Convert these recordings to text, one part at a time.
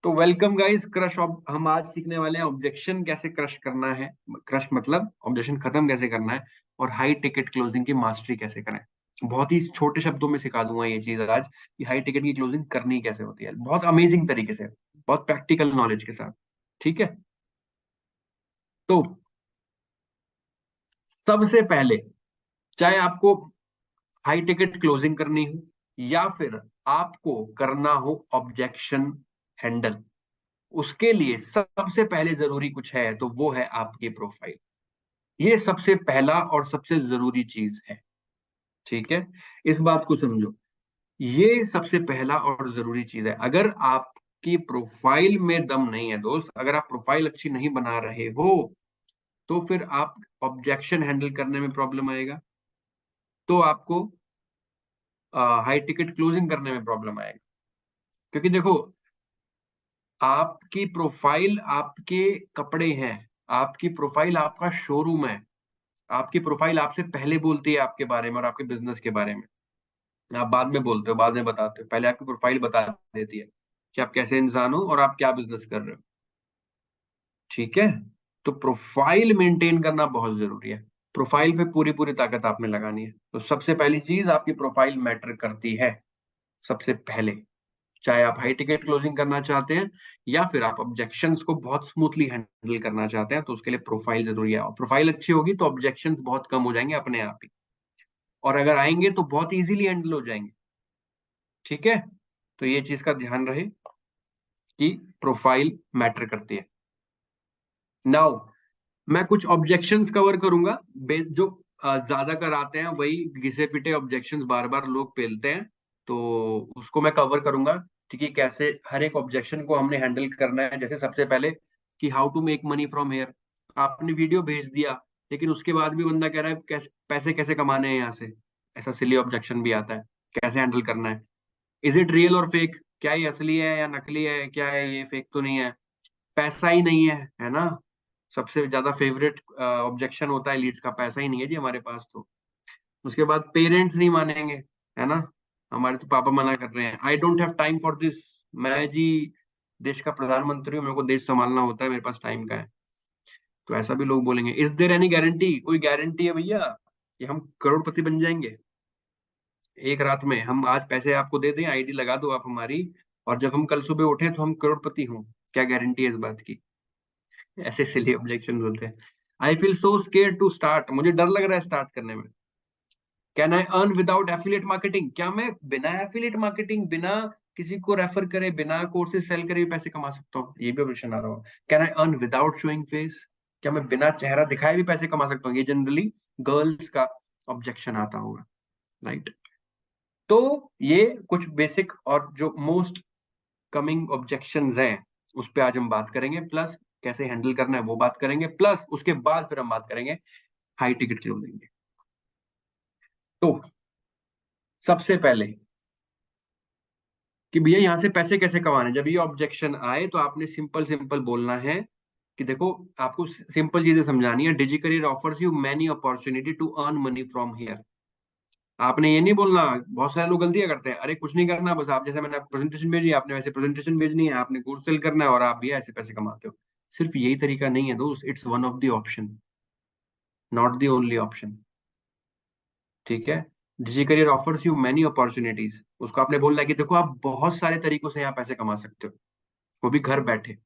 तो welcome guys crush. हम आज सीखने वाले हैं ऑब्जेक्शन कैसे क्रश करना है। क्रश मतलब ऑब्जेक्शन खत्म कैसे करना है, और हाई टिकट क्लोजिंग की मास्टरी कैसे करें। बहुत ही छोटे शब्दों में सिखा दूंगा ये चीज आज कि हाई टिकट की क्लोजिंग करनी कैसे होती है, बहुत अमेजिंग तरीके से, बहुत प्रैक्टिकल नॉलेज के साथ। ठीक है, तो सबसे पहले, चाहे आपको हाई टिकट क्लोजिंग करनी हो या फिर आपको करना हो ऑब्जेक्शन हैंडल, उसके लिए सबसे पहले जरूरी कुछ है तो वो है आपकी प्रोफाइल। ये सबसे पहला और सबसे जरूरी चीज है। ठीक है, इस बात को समझो। ये सबसे पहला और जरूरी चीज है। अगर आपकी प्रोफाइल में दम नहीं है दोस्त, अगर आप प्रोफाइल अच्छी नहीं बना रहे हो, तो फिर आप ऑब्जेक्शन हैंडल करने में प्रॉब्लम आएगा, तो आपको हाई टिकट क्लोजिंग करने में प्रॉब्लम आएगा। क्योंकि देखो, आपकी प्रोफाइल आपके कपड़े हैं, आपकी प्रोफाइल आपका शोरूम है। आपकी प्रोफाइल आपसे पहले बोलती है आपके बारे में और आपके बिजनेस के बारे में। आप बाद में बोलते हो, बाद में बताते हो, पहले आपकी प्रोफाइल बता देती है कि आप कैसे इंसान हो और आप क्या बिजनेस कर रहे हो। ठीक है, तो प्रोफाइल मेंटेन करना बहुत जरूरी है। प्रोफाइल पे पूरी पूरी ताकत आपने लगानी है। तो सबसे पहली चीज, आपकी प्रोफाइल मैटर करती है सबसे पहले। चाहे आप हाई टिकट क्लोजिंग करना चाहते हैं या फिर आप ऑब्जेक्शंस को बहुत स्मूथली हैंडल करना चाहते हैं, तो उसके लिए प्रोफाइल जरूरी है। और प्रोफाइल अच्छी होगी तो ऑब्जेक्शंस बहुत कम हो जाएंगे अपने आप ही, और अगर आएंगे तो बहुत इजीली हैंडल हो जाएंगे। ठीक है, तो ये चीज का ध्यान रहे कि प्रोफाइल मैटर करती है। नाउ मैं कुछ ऑब्जेक्शंस कवर करूंगा, जो ज्यादा कर आते हैं, वही घिसे पिटे ऑब्जेक्शंस बार बार लोग पेलते हैं, तो उसको मैं कवर करूंगा। ठीक है, कैसे हर एक ऑब्जेक्शन को हमने हैंडल करना है। जैसे सबसे पहले कि how to make money from here. आपने वीडियो भेज दिया, लेकिन उसके बाद भी बंदा कह रहा है कैसे पैसे कैसे कमाने हैं यहाँ से। ऐसा सिली ऑब्जेक्शन भी आता है, कैसे हैंडल करना है। इज इट रियल और फेक, क्या ये असली है या नकली है, क्या है ये फेक तो नहीं है। पैसा ही नहीं है ना। सबसे ज्यादा फेवरेट ऑब्जेक्शन होता है लीड्स का, पैसा ही नहीं है जी हमारे पास तो। उसके बाद पेरेंट्स नहीं मानेंगे, है ना। हमारे तो पापा मना कर रहे हैं, I don't have time for this. मैं जी देश का प्रधानमंत्री हूँ, मेरे को देश संभालना होता है, मेरे पास टाइम का है। तो ऐसा भी लोग बोलेंगे। इज देयर एनी गारंटी, कोई गारंटी है भैया कि हम करोड़पति बन जाएंगे एक रात में। हम आज पैसे आपको दे दें, आईडी लगा दो आप हमारी, और जब हम कल सुबह उठे तो हम करोड़पति हों। क्या गारंटी है इस बात की। ऐसे सिली ऑब्जेक्शन होते हैं। I feel so scare to start, मुझे डर लग रहा है स्टार्ट करने में। Can I earn without affiliate marketing, क्या मैं बिना एफिलिएट मार्केटिंग, बिना किसी को रेफर करे, बिना कोर्सेज सेल करे भी पैसे कमा सकता हूँ। ये भी ऑप्शन आ रहा हो। Can I earn without showing face, क्या मैं बिना चेहरा दिखाए भी पैसे कमा सकता हूँ। ये जनरली गर्ल्स का ऑब्जेक्शन आता होगा, राइट। तो ये कुछ बेसिक और जो मोस्ट कमिंग ऑब्जेक्शंस हैं, उस पे आज हम बात करेंगे। प्लस कैसे हैंडल करना है वो बात करेंगे। प्लस उसके बाद फिर हम बात करेंगे हाई टिकट क्लोजिंग की। तो सबसे पहले कि भैया यहाँ से पैसे कैसे कमाने, जब ये ऑब्जेक्शन आए तो आपने सिंपल सिंपल बोलना है कि देखो, आपको सिंपल चीजें समझानी है। Digi Career offers you many opportunity to earn money from here. आपने ये नहीं बोलना, बहुत सारे लोग गलतियां करते हैं। अरे कुछ नहीं करना, बस आप जैसे मैंने प्रेजेंटेशन भेजी, आपने वैसे प्रेजेंटेशन भेजनी है, आपने कोर्स सेल करना है और आप भी ऐसे पैसे कमाते हो। सिर्फ यही तरीका नहीं है दोस्त, it's one of the option, not the only option. ठीक है, Digi Career offers you many opportunities, उसको आपने बोलना है कि देखो आप बहुत सारे तरीकों से यहाँ पैसे कमा सकते हो, वो भी घर बैठे।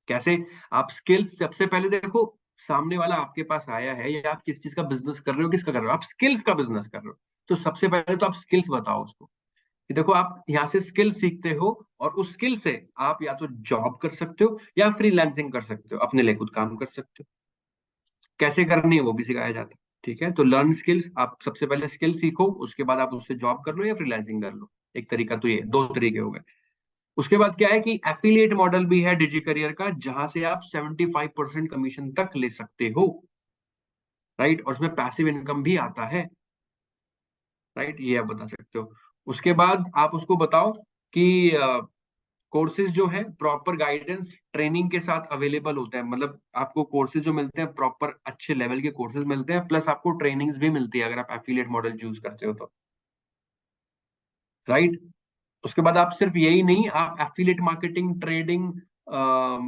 कैसे, आप स्किल्स सबसे पहले देखो, सामने वाला आपके पास आया है या आप किस चीज का बिजनेस कर रहे हो, किसका कर रहे हो, आप स्किल्स का बिजनेस कर रहे हो। तो सबसे पहले तो आप स्किल्स बताओ उसको कि देखो आप यहाँ से स्किल सीखते हो, और उस स्किल से आप या तो जॉब कर सकते हो या फ्रीलांसिंग कर सकते हो, अपने लिए खुद काम कर सकते हो। कैसे करनी है वो भी सिखाया जाता है। ठीक है, तो लर्न स्किल्स, आप सबसे पहले स्किल सीखो, उसके बाद आप उससे जॉब कर लो या फ्रीलांसिंग कर लो। एक तरीका तो ये, दो तरीके हो गए। उसके बाद क्या है कि एफिलिएट मॉडल भी है डिजी करियर का, जहां से आप 75% कमीशन तक ले सकते हो, राइट। और उसमें पैसिव इनकम भी आता है, राइट, ये आप बता सकते हो। उसके बाद आप उसको बताओ कि कोर्सेज जो है प्रॉपर गाइडेंस ट्रेनिंग के साथ अवेलेबल होते हैं। मतलब आपको कोर्सेज जो मिलते हैं प्रॉपर अच्छे लेवल के कोर्सेज मिलते हैं, प्लस आपको ट्रेनिंग्स भी मिलती है अगर आप एफिलिएट मॉडल चूज करते हो तो, राइट। उसके बाद आप सिर्फ यही नहीं, आप affiliate marketing, trading,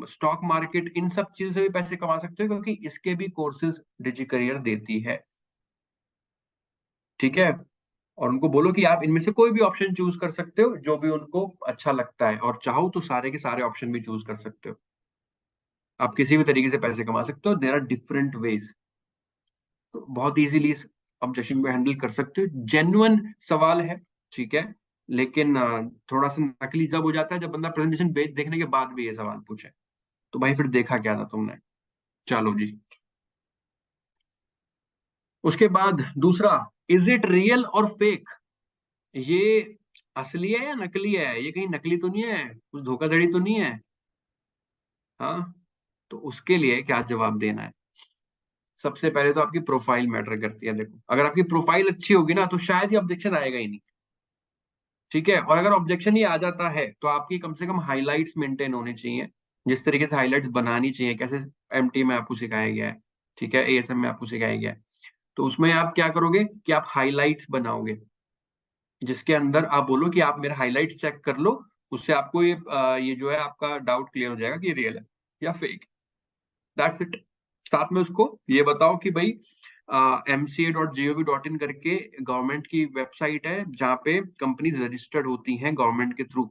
stock market, इन सब चीजों से भी पैसे कमा सकते हो, क्योंकि इसके भी कोर्सेज डिजी करियर देती है। ठीक है। और उनको बोलो कि आप इनमें से कोई भी ऑप्शन चूज कर सकते हो जो भी उनको अच्छा लगता है, और चाहो तो सारे के सारे ऑप्शन भी चूज कर सकते हो। आप किसी भी तरीके से पैसे कमा सकते हो, देयर आर डिफरेंट वेज। तो बहुत इजीली इस ऑब्जेक्शन को हैंडल कर सकते हो। जेन्युइन सवाल है, ठीक है, लेकिन थोड़ा सा नकली जब हो जाता है जब बंदा प्रेजेंटेशन देखने के बाद भी ये सवाल पूछे, तो भाई फिर देखा क्या था तुमने। चलो जी। उसके बाद दूसरा, इज इट रियल और फेक, ये असली है या नकली है, ये कहीं नकली तो नहीं है, कुछ धोखाधड़ी तो नहीं है। हाँ, तो उसके लिए क्या जवाब देना है। सबसे पहले तो आपकी प्रोफाइल मैटर करती है। देखो, अगर आपकी प्रोफाइल अच्छी होगी ना, तो शायद ये ऑब्जेक्शन आएगा ही नहीं। ठीक है। और अगर ऑब्जेक्शन ही आ जाता है, तो आपकी कम से कम हाइलाइट्स मेंटेन होने चाहिए, जिस तरीके से हाइलाइट्स बनानी चाहिए, कैसे एमटी में आपको सिखाया गया है, ठीक है, एएसएम में आपको सिखाया गया है। तो उसमें आप क्या करोगे कि आप हाइलाइट्स बनाओगे, जिसके अंदर आप बोलो कि आप मेरे हाइलाइट्स चेक कर लो, उससे आपको ये जो है आपका डाउट क्लियर हो जाएगा कि ये रियल है या फेक। That's it. साथ में उसको ये बताओ कि भाई mca.gov.in करके गवर्नमेंट की वेबसाइट है, जहाँ पे कंपनीज रजिस्टर्ड होती हैं गवर्नमेंट के थ्रू।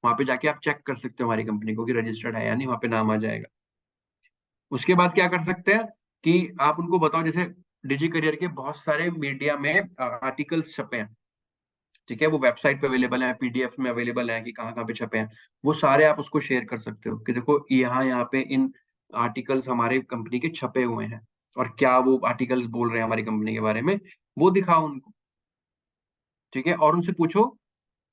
वहां पे जाके आप चेक कर सकते हो हमारी कंपनी को कि रजिस्टर्ड है या नहीं, वहां पे नाम आ जाएगा। उसके बाद क्या कर सकते हैं कि आप उनको बताओ, जैसे डिजी करियर के बहुत सारे मीडिया में आर्टिकल्स छपे हैं, ठीक है, वो वेबसाइट पे अवेलेबल है, पीडीएफ में अवेलेबल है कि कहाँ कहाँ पे छपे हैं। वो सारे आप उसको शेयर कर सकते हो कि देखो यहाँ यहाँ पे इन आर्टिकल्स हमारे कंपनी के छपे हुए हैं, और क्या वो आर्टिकल्स बोल रहे हैं हमारी कंपनी के बारे में, वो दिखाओ उनको। ठीक है। और उनसे पूछो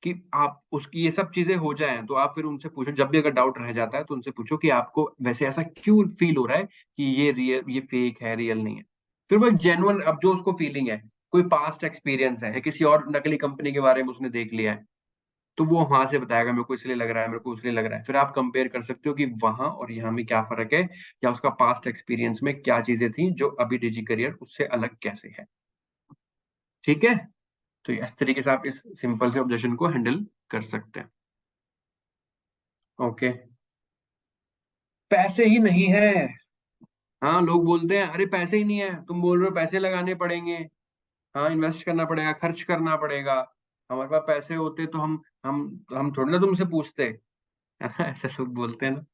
कि आप उसकी ये सब चीजें हो जाएं, तो आप फिर उनसे पूछो, जब भी अगर डाउट रह जाता है तो उनसे पूछो कि आपको वैसे ऐसा क्यों फील हो रहा है कि ये रियल, ये फेक है, रियल नहीं है। फिर वो एक जेन्युइन, अब जो उसको फीलिंग है, कोई पास्ट एक्सपीरियंस है या किसी और नकली कंपनी के बारे में उसने देख लिया है, तो वो वहां से बताएगा मेरे को इसलिए लग रहा है, मेरे को इसलिए लग रहा है। फिर आप कंपेयर कर सकते हो कि वहां और यहाँ में क्या फर्क है, या उसका पास्ट एक्सपीरियंस में क्या चीजें थी जो अभी डिजी करियर उससे अलग कैसे है। ठीक है। तो इस तरीके से आप इस सिंपल से ऑब्जेक्शन को हैंडल कर सकते हैं। ओके। पैसे ही नहीं है। हाँ, लोग बोलते हैं अरे पैसे ही नहीं है, तुम बोल रहे हो पैसे लगाने पड़ेंगे, हाँ इन्वेस्ट करना पड़ेगा, खर्च करना पड़ेगा, हमारे पास पैसे होते तो हम थोड़ी ना तुमसे पूछते, है ना, ऐसे लोग बोलते हैं ना।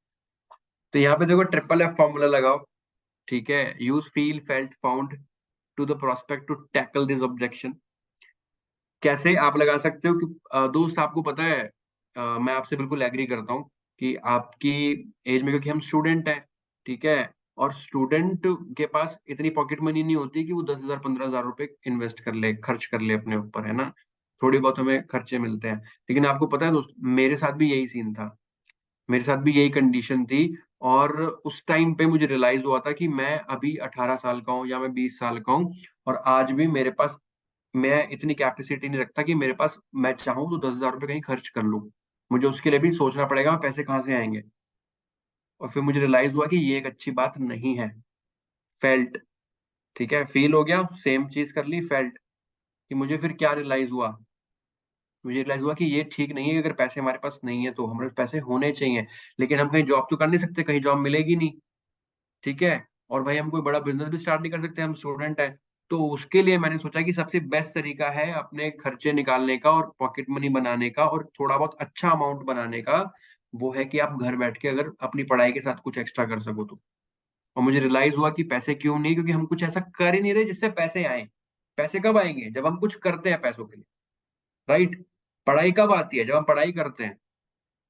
तो यहाँ पे देखो, ट्रिपल एफ फॉर्मूला लगाओ। ठीक है। Use feel, felt, found to the prospect to tackle this objection. कैसे आप लगा सकते हो कि दोस्त, आपको पता है, मैं आपसे बिल्कुल एग्री करता हूँ कि आपकी एज में, क्योंकि हम स्टूडेंट हैं, ठीक है, और स्टूडेंट के पास इतनी पॉकेट मनी नहीं होती कि वो 10,000 15,000 रुपए इन्वेस्ट कर ले, खर्च कर ले अपने ऊपर, है ना। थोड़ी बहुत हमें खर्चे मिलते हैं। लेकिन आपको पता है दोस्त, मेरे साथ भी यही सीन था, मेरे साथ भी यही कंडीशन थी। और उस टाइम पे मुझे रियलाइज हुआ था कि मैं अभी 18 साल का हूँ या मैं 20 साल का हूँ, और आज भी मेरे पास, मैं इतनी कैपेसिटी नहीं रखता कि मेरे पास, मैं चाहूँ तो 10,000 रुपये कहीं खर्च कर लूँ। मुझे उसके लिए भी सोचना पड़ेगा पैसे कहाँ से आएंगे। और फिर मुझे रियलाइज हुआ कि ये एक अच्छी बात नहीं है। फेल्ट। ठीक है, फील हो गया, सेम चीज कर ली, फेल्ट। कि मुझे फिर क्या रियलाइज हुआ, मुझे रियलाइज हुआ कि ये ठीक नहीं है कि अगर पैसे हमारे पास नहीं है तो हमारे पास पैसे होने चाहिए। लेकिन हम कहीं जॉब तो कर नहीं सकते, कहीं जॉब मिलेगी नहीं। ठीक है। और भाई हम कोई बड़ा बिजनेस भी स्टार्ट नहीं कर सकते, हम स्टूडेंट हैं। तो उसके लिए मैंने सोचा कि सबसे बेस्ट तरीका है अपने खर्चे निकालने का और पॉकेट मनी बनाने का और थोड़ा बहुत अच्छा अमाउंट बनाने का, वो है कि आप घर बैठ के अगर अपनी पढ़ाई के साथ कुछ एक्स्ट्रा कर सको तो। और मुझे रियलाइज हुआ कि पैसे क्यों नहीं, क्योंकि हम कुछ ऐसा कर ही नहीं रहे जिससे पैसे आए। पैसे कब आएंगे, जब हम कुछ करते हैं पैसों के लिए, राइट। पढ़ाई कब आती है, जब हम पढ़ाई करते हैं।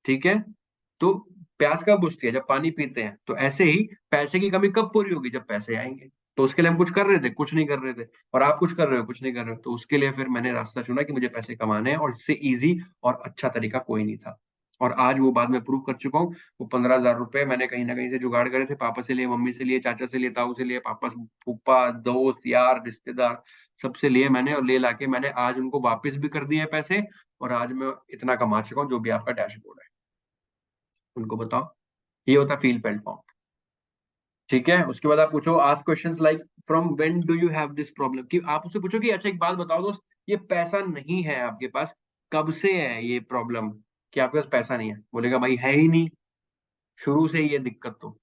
ठीक है। तो प्यास कब बुझती है, जब पानी पीते हैं। तो ऐसे ही पैसे की कमी कब पूरी होगी, जब पैसे आएंगे। तो उसके लिए हम कुछ कर रहे थे, कुछ नहीं कर रहे थे। और आप कुछ कर रहे हो, कुछ नहीं कर रहे हो। तो उसके लिए फिर मैंने रास्ता चुना कि मुझे पैसे कमाने हैं, और इससे इजी और अच्छा तरीका कोई नहीं था। और आज वो बात मैं प्रूव कर चुका हूँ। वो 15,000 रुपए मैंने कहीं ना कहीं से जुगाड़ करे थे, पापा से लिए, मम्मी से लिए, चाचा से लिए, ताऊ से लिए, पापा से, फूफा, दोस्त, यार, रिश्तेदार, सबसे लिए मैंने, और ले लाके मैंने आज उनको वापस भी कर दिए पैसे। और आज मैं इतना कमा चुका हूँ, जो भी आपका डैशबोर्ड है उनको बताओ। ये होता है फील फेल्ट फाउंड। ठीक है। उसके बाद आप पूछो, ask questions like from when do you have this problem, कि आप उससे पूछो कि अच्छा एक बात बताओ दोस्त, ये पैसा नहीं है आपके पास, कब से है ये प्रॉब्लम। कि आपके पास पैसा नहीं है, बोलेगा भाई है ही नहीं, शुरू से ही ये दिक्कत तो।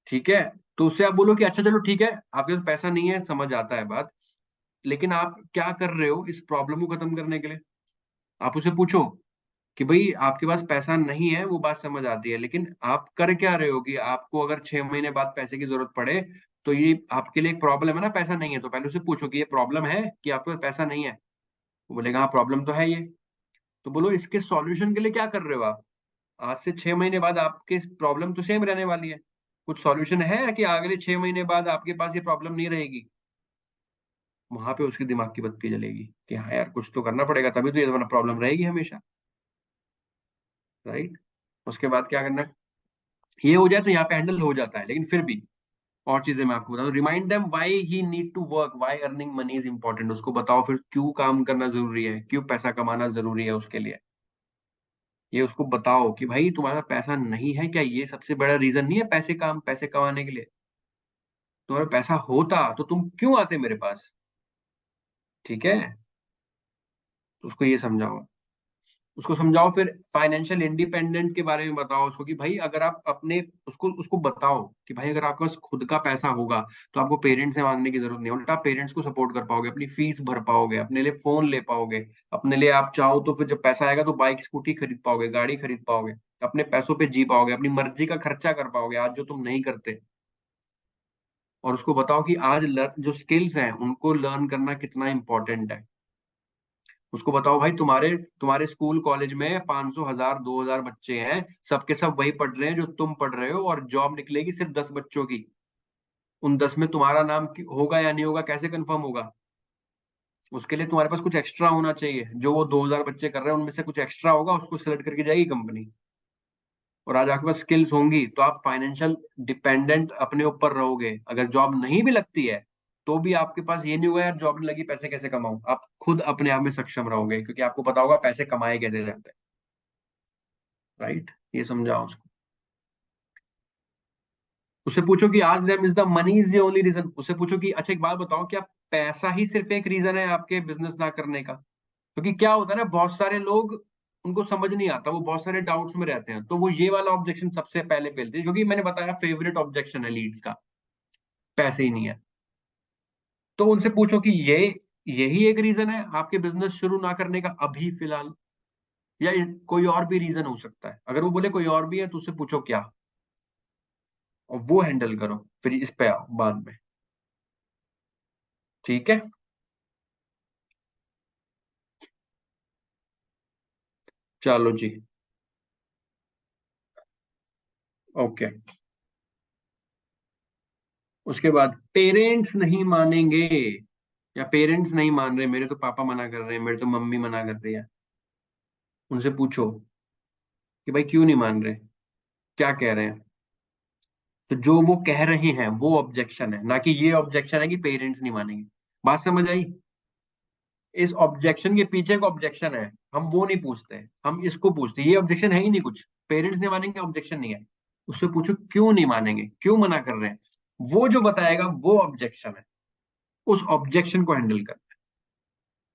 ठीक है, तो उससे आप बोलो कि अच्छा चलो ठीक है, आपके पास पैसा नहीं है, समझ आता है बात, लेकिन आप क्या कर रहे हो इस प्रॉब्लम को खत्म करने के लिए? आप उसे पूछो कि भाई आपके पास पैसा नहीं है, वो बात समझ आती है, लेकिन आप कर क्या रहे हो कि आपको अगर 6 महीने बाद पैसे की जरूरत पड़े, तो ये आपके लिए एक प्रॉब्लम है ना, पैसा नहीं है, तो पहले उसे पूछो कि ये प्रॉब्लम है कि आपके पास पैसा नहीं है। वो बोलेगा हाँ प्रॉब्लम तो है ये। तो बोलो इसके सॉल्यूशन के लिए क्या कर रहे हो आप? आज से 6 महीने बाद आपकी प्रॉब्लम तो सेम रहने वाली है, कुछ सॉल्यूशन है कि अगले 6 महीने बाद आपके पास ये प्रॉब्लम नहीं रहेगी? वहां पे उसके दिमाग की बत्ती जलेगी कि हाँ यार कुछ तो करना पड़ेगा, तभी तो ये प्रॉब्लम रहेगी हमेशा। राइट। उसके बाद क्या करना है? ये हो जाए तो यहाँ पे हैंडल हो जाता है, लेकिन फिर भी और चीजें मैं आपको बताऊं। Remind them why he need to work, why earning money is important. उसको बताओ फिर क्यों काम करना जरूरी है, क्यों पैसा कमाना जरूरी है उसके लिए। ये उसको बताओ कि भाई तुम्हारा पैसा नहीं है क्या, ये सबसे बड़ा रीजन नहीं है पैसे कमाने के लिए? तुम्हारा पैसा होता तो तुम क्यों आते मेरे पास? ठीक है, तो उसको ये समझाओ। उसको समझाओ फिर फाइनेंशियल इंडिपेंडेंट के बारे में बताओ उसको कि भाई अगर आप अपने, उसको उसको बताओ कि भाई अगर आपके पास खुद का पैसा होगा तो आपको पेरेंट्स से मांगने की जरूरत नहीं है, उल्टा पेरेंट्स को सपोर्ट कर पाओगे, अपनी फीस भर पाओगे, अपने लिए फोन ले पाओगे, अपने लिए आप चाहो तो फिर जब पैसा आएगा तो बाइक स्कूटी खरीद पाओगे, गाड़ी खरीद पाओगे, अपने पैसों पे जी पाओगे, अपनी मर्जी का खर्चा कर पाओगे आज जो तुम नहीं करते। और उसको बताओ कि आज जो स्किल्स हैं उनको लर्न करना कितना इंपॉर्टेंट है। उसको बताओ भाई तुम्हारे तुम्हारे स्कूल कॉलेज में 500 1000 2000 बच्चे हैं, सबके सब वही पढ़ रहे हैं जो तुम पढ़ रहे हो, और जॉब निकलेगी सिर्फ 10 बच्चों की। उन 10 में तुम्हारा नाम होगा या नहीं होगा कैसे कंफर्म होगा? उसके लिए तुम्हारे पास कुछ एक्स्ट्रा होना चाहिए, जो वो 2000 बच्चे कर रहे हैं उनमें से कुछ एक्स्ट्रा होगा, उसको सिलेक्ट करके जाएगी कंपनी। और आज आपके पास स्किल्स होंगी तो आप फाइनेंशियल डिपेंडेंट अपने ऊपर रहोगे। अगर जॉब नहीं भी लगती है तो भी आपके पास ये नहीं हुआ यार जॉब नहीं लगी पैसे कैसे कमाऊं, आप खुद अपने आप में सक्षम रहोगे क्योंकि आपको पता होगा पैसे कमाए कैसे जाते हैं। राइट, ये समझाओ उसको। उससे पूछो कि आज them is the money is the only reason. उससे पूछो कि अच्छा एक बात बताओ, क्या पैसा ही सिर्फ एक रीजन है आपके बिजनेस ना करने का? क्योंकि क्या होता है ना, बहुत सारे लोग, उनको समझ नहीं आता, वो बहुत सारे डाउट्स में रहते हैं, तो वो ये वाला ऑब्जेक्शन सबसे पहले फैलती है, क्योंकि मैंने बताया फेवरेट ऑब्जेक्शन है लीड्स का, पैसे ही नहीं है। तो उनसे पूछो कि ये यही एक रीजन है आपके बिजनेस शुरू ना करने का अभी फिलहाल, या कोई और भी रीजन हो सकता है? अगर वो बोले कोई और भी है तो उससे पूछो क्या, और वो हैंडल करो, फिर इस पे आओ बाद में। ठीक है, चलो जी। ओके। उसके बाद पेरेंट्स नहीं मानेंगे, या पेरेंट्स नहीं मान रहे, मेरे तो पापा मना कर रहे हैं, मेरे तो मम्मी मना कर रही है। उनसे पूछो कि भाई क्यों नहीं मान रहे, क्या कह रहे हैं? तो जो वो कह रहे हैं वो ऑब्जेक्शन है, ना कि ये ऑब्जेक्शन है कि पेरेंट्स नहीं मानेंगे। बात समझ आई? इस ऑब्जेक्शन के पीछे का ऑब्जेक्शन है, हम वो नहीं पूछते, हम इसको पूछते हैं। ये ऑब्जेक्शन है ही नहीं कुछ, पेरेंट्स नहीं मानेंगे ऑब्जेक्शन नहीं है। उससे पूछो क्यों नहीं मानेंगे, क्यों मना कर रहे हैं, वो जो बताएगा वो ऑब्जेक्शन है। उस ऑब्जेक्शन को हैंडल कर।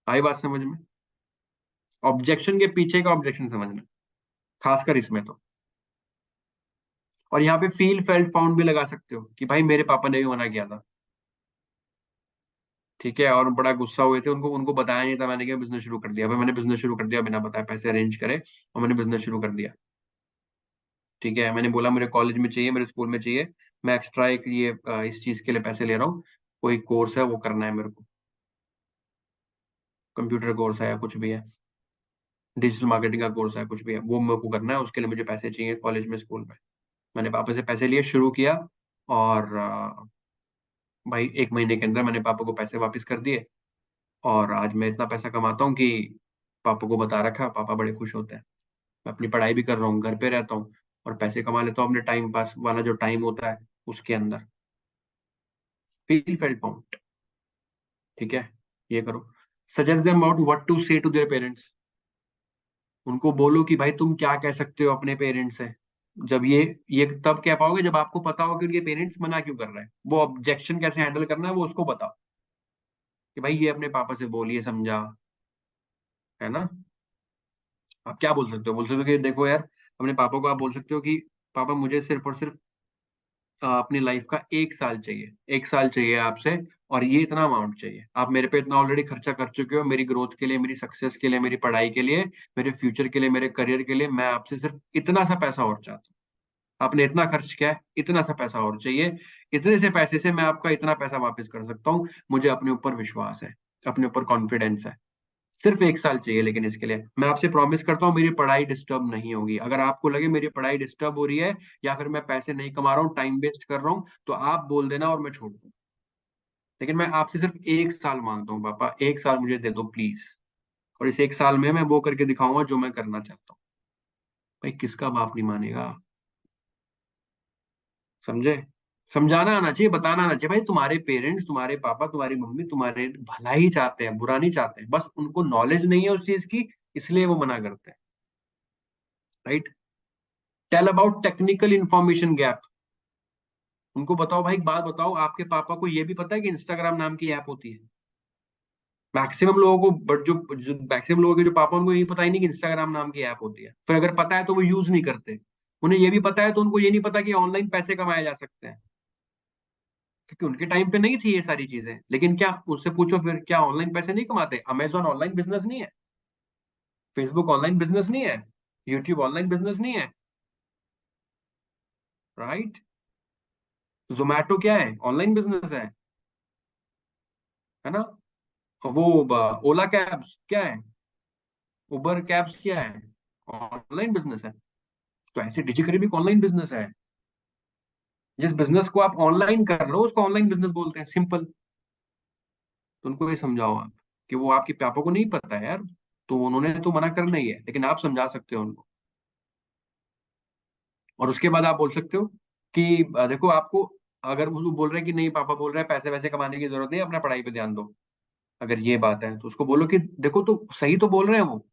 आई बात समझ में? ऑब्जेक्शन के पीछे का ऑब्जेक्शन समझना, खासकर इसमें तो। और यहाँ पे फील फेल्ट फाउंड भी लगा सकते हो कि भाई मेरे पापा ने भी मना किया था। ठीक है, और बड़ा गुस्सा हुए थे, उनको उनको बताया नहीं था मैंने, क्या बिजनेस शुरू कर दिया, भाई मैंने बिजनेस शुरू कर दिया बिना बताए, पैसे अरेंज करे और मैंने बिजनेस शुरू कर दिया। ठीक है, मैंने बोला मेरे कॉलेज में चाहिए, मेरे स्कूल में चाहिए, मैं एक्स्ट्रा एक ये इस चीज के लिए पैसे ले रहा हूँ, कोई कोर्स है वो करना है मेरे को, कंप्यूटर कोर्स है या कुछ भी है, डिजिटल मार्केटिंग का कोर्स है, कुछ भी है, वो मेरे को करना है, उसके लिए मुझे पैसे चाहिए कॉलेज में स्कूल में। मैंने पापा से पैसे लिए, शुरू किया, और भाई 1 महीने के अंदर मैंने पापा को पैसे वापस कर दिए, और आज मैं इतना पैसा कमाता हूँ कि पापा को बता रखा, पापा बड़े खुश होते हैं। मैं अपनी पढ़ाई भी कर रहा हूँ, घर पे रहता हूँ, और पैसे कमा लेता हूँ अपने टाइम पास वाला जो टाइम होता है उसके अंदर। Feel felt found. ठीक है, ये करो। Suggest them about what to say to their parents. उनको बोलो कि भाई तुम क्या कह सकते हो अपने पेरेंट्स से। जब ये तब कह पाओगे जब आपको पता हो कि उनके पेरेंट्स मना क्यों कर रहे हैं, वो ऑब्जेक्शन कैसे हैंडल करना है वो उसको बताओ कि भाई ये अपने पापा से बोलिए, समझा, है ना? आप क्या बोल सकते हो कि देखो यार, अपने पापा को आप बोल सकते हो कि पापा मुझे सिर्फ और सिर्फ अपनी लाइफ का 1 साल चाहिए, 1 साल चाहिए आपसे, और ये इतना अमाउंट चाहिए। आप मेरे पे इतना ऑलरेडी खर्चा कर चुके हो, मेरी ग्रोथ के लिए, मेरी सक्सेस के लिए, मेरी पढ़ाई के लिए, मेरे फ्यूचर के लिए, मेरे करियर के लिए, मैं आपसे सिर्फ इतना सा पैसा और चाहता हूँ। आपने इतना खर्च किया है, इतना सा पैसा और चाहिए। इतने से पैसे से मैं आपका इतना पैसा वापस कर सकता हूँ। मुझे अपने ऊपर विश्वास है, अपने ऊपर कॉन्फिडेंस है। सिर्फ 1 साल चाहिए, लेकिन इसके लिए मैं आपसे प्रॉमिस करता हूँ मेरी पढ़ाई डिस्टर्ब नहीं होगी। अगर आपको लगे मेरी पढ़ाई डिस्टर्ब हो रही है, या फिर मैं पैसे नहीं कमा रहा हूँ, टाइम वेस्ट कर रहा हूँ, तो आप बोल देना और मैं छोड़ दूँ। लेकिन मैं आपसे सिर्फ 1 साल मांगता हूँ पापा, 1 साल मुझे दे दो प्लीज। और इस 1 साल में मैं वो करके दिखाऊंगा जो मैं करना चाहता हूँ। भाई किसका बाप नहीं मानेगा? समझे? समझाना आना चाहिए, बताना आना चाहिए। भाई तुम्हारे पेरेंट्स, तुम्हारे पापा, तुम्हारी मम्मी तुम्हारे भला ही चाहते हैं, बुरा नहीं चाहते हैं, बस उनको नॉलेज नहीं है उस चीज की, इसलिए वो मना करते हैं। Right? Tell about technical information gap. उनको बताओ भाई, एक बात बताओ, आपके पापा को ये भी पता है कि इंस्टाग्राम नाम की ऐप होती है? मैक्सिमम लोगों को, बट जो मैक्सिमम लोगों के जो पापा, उनको ये पता ही नहीं कि इंस्टाग्राम नाम की ऐप होती है। फिर अगर पता है तो वो यूज नहीं करते। उन्हें ये भी पता है तो उनको ये नहीं पता कि ऑनलाइन पैसे कमाए जा सकते हैं, क्योंकि उनके टाइम पे नहीं थी ये सारी चीजें। लेकिन क्या, उससे पूछो फिर, क्या ऑनलाइन पैसे नहीं कमाते? अमेजोन ऑनलाइन बिजनेस नहीं है? फेसबुक ऑनलाइन बिजनेस नहीं है? यूट्यूब ऑनलाइन बिजनेस नहीं है? राइट? जोमैटो क्या है? ऑनलाइन बिजनेस है ना? वो ओला कैब्स क्या है? उबर कैब्स क्या है? ऑनलाइन बिजनेस है। तो ऐसे डिजिटली भी ऑनलाइन बिजनेस है। जिस बिजनेस को आप ऑनलाइन कर रहे हो उसको ऑनलाइन बिजनेस बोलते हैं, सिंपल। तो उनको ये समझाओ आप, कि वो आपके पापा को नहीं पता है यार, तो उन्होंने तो मना करना ही है, लेकिन आप समझा सकते हो उनको। और उसके बाद आप बोल सकते हो कि देखो आपको, अगर वो बोल रहे हैं कि नहीं, पापा बोल रहे हैं पैसे वैसे कमाने की जरूरत नहीं है, अपना पढ़ाई पे ध्यान दो, अगर ये बात है तो उसको बोलो कि देखो, तो सही तो बोल रहे हैं वो,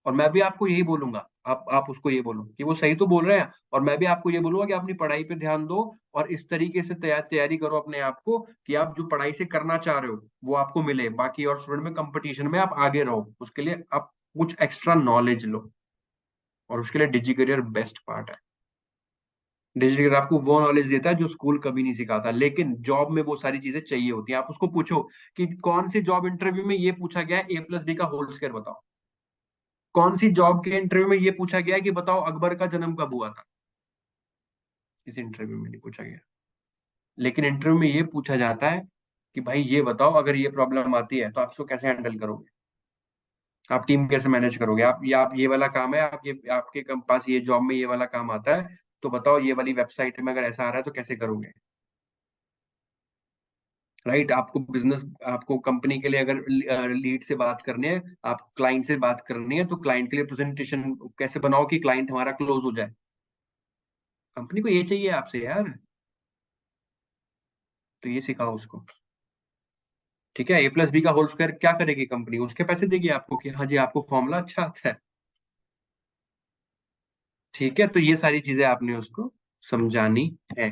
और मैं भी आपको यही बोलूंगा। आप उसको ये बोलो कि वो सही तो बोल रहे हैं, और मैं भी आपको ये बोलूंगा कि अपनी पढ़ाई पे ध्यान दो, और इस तरीके से तैयारी करो अपने आप को, कि आप जो पढ़ाई से करना चाह रहे हो वो आपको मिले, बाकी और स्टूडेंट में कंपटीशन में आप आगे रहो, उसके लिए आप कुछ एक्स्ट्रा नॉलेज लो। और उसके लिए डिजी करियर बेस्ट पार्ट है। डिजी करियर आपको वो नॉलेज देता है जो स्कूल कभी नहीं सिखाता, लेकिन जॉब में वो सारी चीजें चाहिए होती हैं। आप उसको पूछो कि कौन सी जॉब इंटरव्यू में ये पूछा गया है A+B का होल स्क्वायर बताओ, कौन सी जॉब के इंटरव्यू में ये पूछा गया है कि बताओ अकबर का जन्म कब हुआ था? किसी इंटरव्यू में नहीं पूछा गया। लेकिन इंटरव्यू में ये पूछा जाता है कि भाई ये बताओ, अगर ये प्रॉब्लम आती है तो आप इसको कैसे हैंडल करोगे, आप टीम कैसे मैनेज करोगे, आप ये वाला काम है, आप ये आपके पास ये जॉब में ये वाला काम आता है, तो बताओ ये वाली वेबसाइट में अगर ऐसा आ रहा है तो कैसे करोगे? राइट? आपको बिजनेस, आपको कंपनी के लिए अगर लीड से बात करनी है, आप क्लाइंट से बात करनी है, तो क्लाइंट के लिए प्रेजेंटेशन कैसे बनाओ कि क्लाइंट हमारा क्लोज हो जाए? कंपनी को ये चाहिए आपसे यार, तो ये सिखाओ उसको। ठीक है? A+B का होल स्क्वायर क्या करेगी कंपनी? उसके पैसे देगी आपको कि हाँ जी आपको फॉर्मूला अच्छा आता है। ठीक है? तो ये सारी चीजें आपने उसको समझानी है।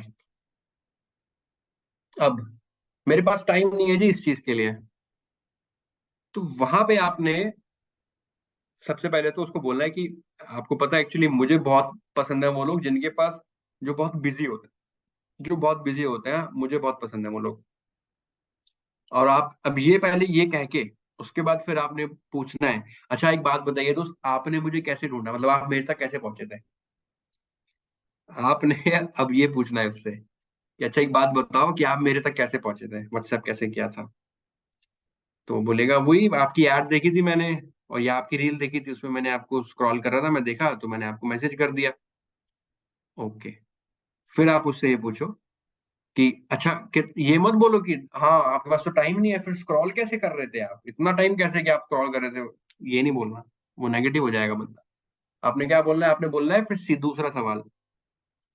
अब मेरे पास टाइम नहीं है जी इस चीज के लिए, तो वहां पे आपने सबसे पहले तो उसको बोलना है कि आपको पता है एक्चुअली मुझे बहुत पसंद है वो लोग जिनके पास, जो बहुत बिजी होते हैं, जो बहुत बिजी होते हैं, मुझे बहुत पसंद है वो लोग। और आप अब ये पहले ये कह के, उसके बाद फिर आपने पूछना है, अच्छा एक बात बताइए दोस्त, आपने मुझे कैसे ढूंढा, मतलब आप मेरे तक कैसे पहुंचे थे? आपने अब ये पूछना है उससे कि अच्छा एक बात बताओ कि आप मेरे तक कैसे पहुंचे थे, व्हाट्सएप कैसे किया था? तो बोलेगा वही आपकी ऐड देखी थी मैंने, और या आपकी रील देखी थी, उसमें मैंने आपको स्क्रॉल कर रहा था, मैं देखा तो मैंने आपको मैसेज कर दिया। ओके। फिर आप उससे ये पूछो कि अच्छा, कि ये मत बोलो कि हाँ आपके पास तो टाइम नहीं है, फिर स्क्रॉल कैसे कर रहे थे आप, इतना टाइम कैसे कि आप स्क्रॉल कर रहे थे? ये नहीं बोलना, वो नेगेटिव हो जाएगा बंदा। आपने क्या बोलना है? आपने बोलना है फिर दूसरा सवाल,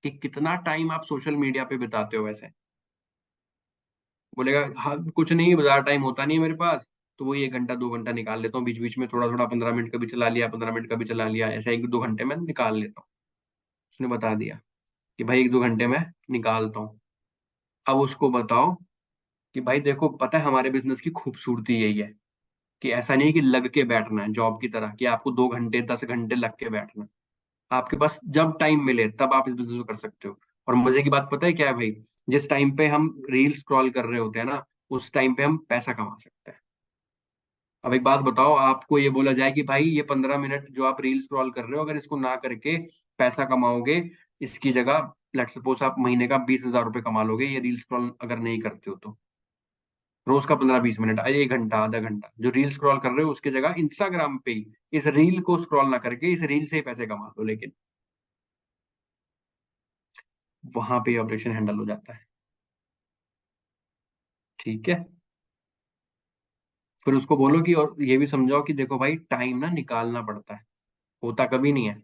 कि कितना टाइम आप सोशल मीडिया पे बिताते हो वैसे? बोलेगा हाँ कुछ नहीं, ज्यादा टाइम होता नहीं है मेरे पास, तो वही 1 घंटा 2 घंटा निकाल लेता हूँ बीच बीच में, थोड़ा थोड़ा 15 मिनट का भी चला लिया, 15 मिनट का भी चला लिया, ऐसा 1 2 घंटे में निकाल लेता हूँ। उसने बता दिया कि भाई 1 2 घंटे में निकालता हूँ। अब उसको बताओ कि भाई देखो, पता है हमारे बिजनेस की खूबसूरती यही है कि ऐसा नहीं है कि लग के बैठना है जॉब की तरह, कि आपको 2 घंटे 10 घंटे लग के बैठना है। आपके पास जब टाइम मिले तब आप इस बिजनेस को कर सकते हो। और मजे की बात पता है क्या है भाई? जिस टाइम पे हम रील स्क्रॉल कर रहे होते हैं ना, उस टाइम पे हम पैसा कमा सकते हैं। अब एक बात बताओ, आपको ये बोला जाए कि भाई ये 15 मिनट जो आप रील स्क्रॉल कर रहे हो, अगर इसको ना करके पैसा कमाओगे, इसकी जगह लेट्स सपोज आप महीने का 20,000 रुपये कमा लोगे, ये रील स्क्रॉल अगर नहीं करते हो तो। रोज का 15-20 मिनट, 1 घंटा आधा घंटा जो रील स्क्रॉल कर रहे हो, उसकी जगह इंस्टाग्राम पे ही इस रील को स्क्रॉल ना करके इस रील से ही पैसे कमा लो, लेकिन वहां पे ऑपरेशन हैंडल हो जाता है। ठीक है। फिर उसको बोलो कि, और ये भी समझाओ कि देखो भाई, टाइम ना निकालना पड़ता है, होता कभी नहीं है।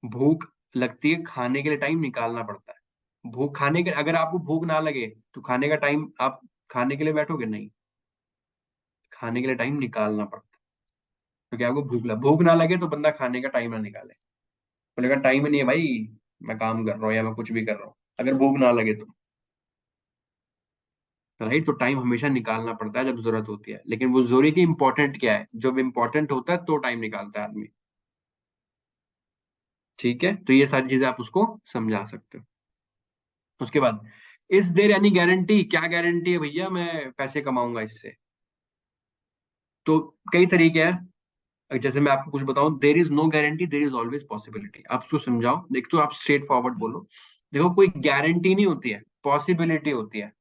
भूख लगती है, खाने के लिए टाइम निकालना पड़ता है। भूख खाने के, अगर आपको भूख ना लगे तो खाने का टाइम आप खाने के लिए बैठोगे नहीं, खाने के लिए टाइम निकालना पड़ता है। क्योंकि आपको भूख ना लगे तो बंदा खाने का टाइम ना निकाले, बोलेगा टाइम ही नहीं है भाई, मैं काम कर रहा हूँ या मैं कुछ भी कर रहा हूँ, अगर भूख ना लगे तो। राइट, तो टाइम हमेशा निकालना पड़ता है जब जरूरत होती है, लेकिन वो जरूरी कि इंपॉर्टेंट क्या है, जब इंपॉर्टेंट होता है तो टाइम निकालता है आदमी। ठीक है, तो ये सारी चीजें आप उसको समझा सकते हो। उसके बाद, इज देयर एनी गारंटी, क्या गारंटी है भैया मैं पैसे कमाऊंगा इससे? तो कई तरीके हैं। जैसे मैं आपको कुछ बताऊं, there is no guarantee, there is always possibility. आप उसको समझाओ, देख तो आप स्ट्रेट फॉरवर्ड बोलो, देखो कोई गारंटी नहीं होती है, पॉसिबिलिटी होती है।